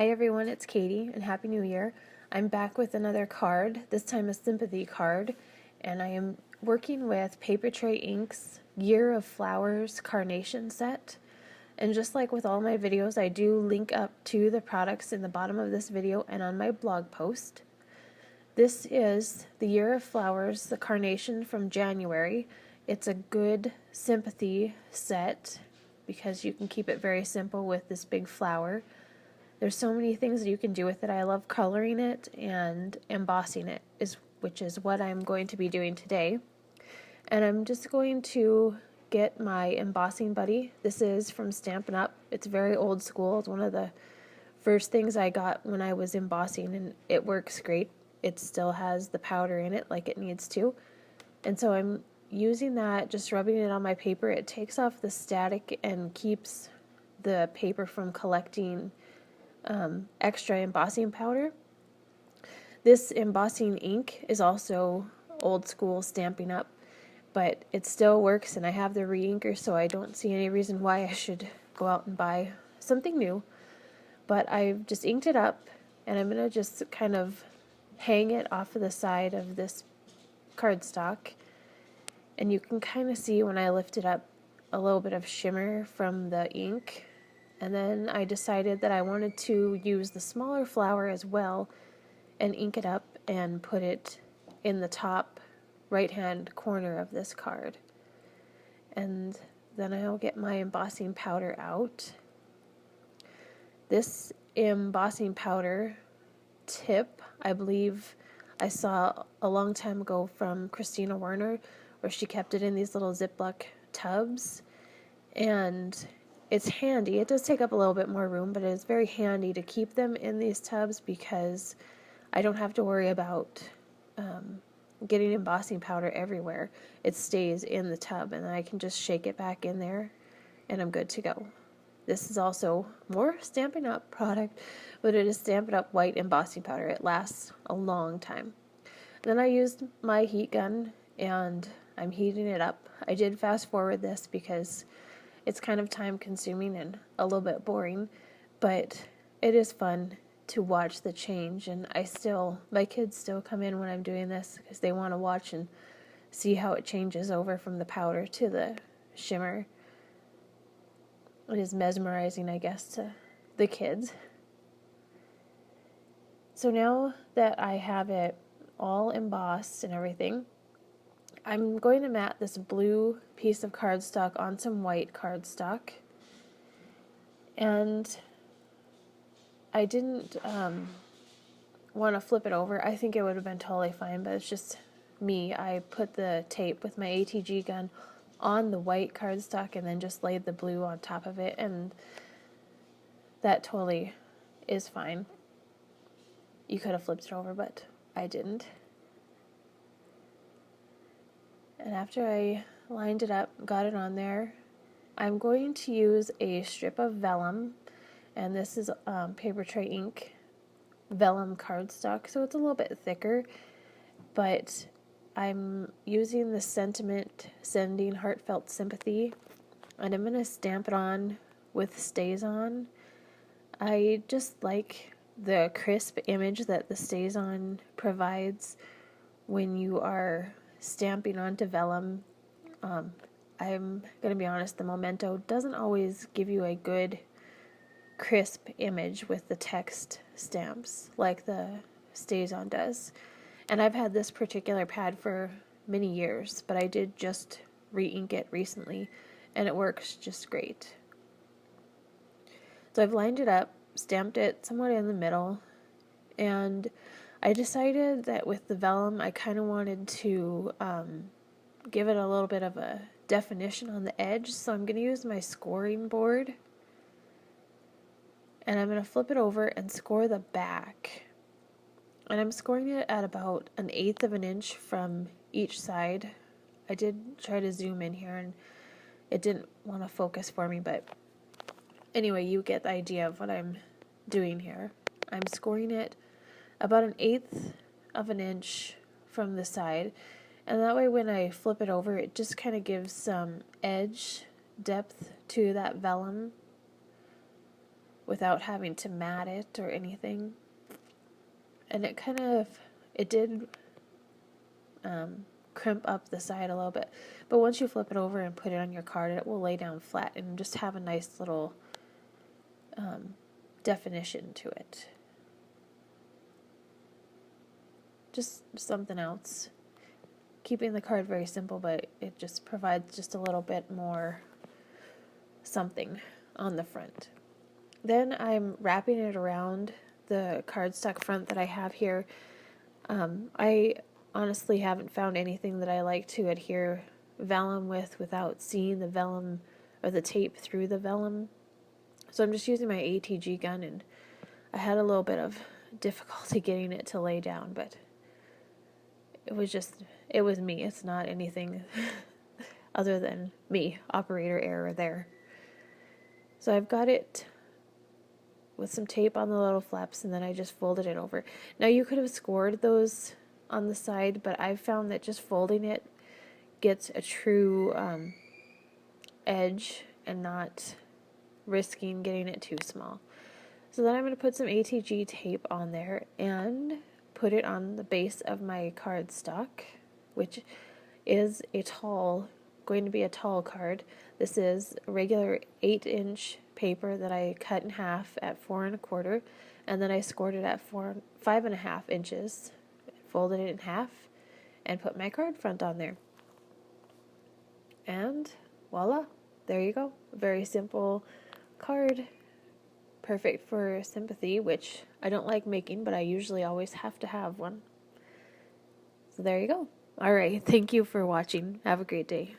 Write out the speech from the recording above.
Hi everyone, it's Katie and Happy New Year. I'm back with another card, this time a Sympathy card, and I am working with Paper Tray Inks Year of Flowers Carnation set. And just like with all my videos, I do link up to the products in the bottom of this video and on my blog post. This is the Year of Flowers, the Carnation from January. It's a good Sympathy set because you can keep it very simple with this big flower. There's so many things that you can do with it. I love coloring it and embossing it, which is what I'm going to be doing today. And I'm just going to get my embossing buddy. This is from Stampin' Up. It's very old school. It's one of the first things I got when I was embossing, and it works great. It still has the powder in it like it needs to. And so I'm using that, just rubbing it on my paper. It takes off the static and keeps the paper from collecting extra embossing powder. This embossing ink is also old school Stampin' Up, but it still works, and I have the re-inker, so I don't see any reason why I should go out and buy something new. But I've just inked it up, and I'm going to just kind of hang it off of the side of this cardstock, and you can kind of see when I lift it up a little bit of shimmer from the ink. And then I decided that I wanted to use the smaller flower as well and ink it up and put it in the top right-hand corner of this card. And then I'll get my embossing powder out. This embossing powder tip, I believe I saw a long time ago from Christina Werner, where she kept it in these little Ziploc tubs. And it's handy. It does take up a little bit more room, but it is very handy to keep them in these tubs because I don't have to worry about getting embossing powder everywhere. It stays in the tub, and I can just shake it back in there, and I'm good to go. This is also more Stampin' Up product, but it is Stampin' Up white embossing powder. It lasts a long time. Then I used my heat gun, and I'm heating it up. I did fast forward this because it's kind of time consuming and a little bit boring, but it is fun to watch the change. And my kids still come in when I'm doing this because they want to watch and see how it changes over from the powder to the shimmer. It is mesmerizing, I guess, to the kids. So now that I have it all embossed and everything, I'm going to mat this blue piece of cardstock on some white cardstock. And I didn't want to flip it over. I think it would have been totally fine, but it's just me. I put the tape with my ATG gun on the white cardstock and then just laid the blue on top of it, and that totally is fine. You could have flipped it over, but I didn't. And after I lined it up, got it on there, I'm going to use a strip of vellum, and this is Paper Tray Ink vellum cardstock, so it's a little bit thicker, but I'm using the Sentiment Sending Heartfelt Sympathy, and I'm going to stamp it on with StazOn. I just like the crisp image that the StazOn provides when you are stamping onto vellum. I'm going to be honest, the Memento doesn't always give you a good crisp image with the text stamps like the StazOn does. And I've had this particular pad for many years, but I did just re-ink it recently, and it works just great. So I've lined it up, stamped it somewhat in the middle, and I decided that with the vellum, I kind of wanted to give it a little bit of a definition on the edge, so I'm going to use my scoring board, and I'm going to flip it over and score the back. And I'm scoring it at about 1/8 of an inch from each side. I did try to zoom in here, and it didn't want to focus for me, but anyway, you get the idea of what I'm doing here. I'm scoring it about 1/8 of an inch from the side, and that way when I flip it over, it just kind of gives some edge depth to that vellum. without having to mat it or anything. And it did crimp up the side a little bit. But once you flip it over and put it on your card, it will lay down flat and just have a nice little definition to it. Just something else. Keeping the card very simple, but it just provides just a little bit more something on the front. Then I'm wrapping it around the cardstock front that I have here. I honestly haven't found anything that I like to adhere vellum with without seeing the vellum or the tape through the vellum. So I'm just using my ATG gun, and I had a little bit of difficulty getting it to lay down, but it was me. It's not anything other than me, operator error there. So I've got it with some tape on the little flaps, and then I just folded it over. Now you could have scored those on the side, but I've found that just folding it gets a true edge and not risking getting it too small. So then I'm going to put some ATG tape on there and put it on the base of my cardstock, which is going to be a tall card. This is a regular 8-inch paper that I cut in half at 4 1/4, and then I scored it at 5.5 inches, folded it in half, and put my card front on there. And voila, there you go. A very simple card, perfect for Sympathy, which I don't like making, but I usually always have to have one. So there you go. All right, thank you for watching. Have a great day.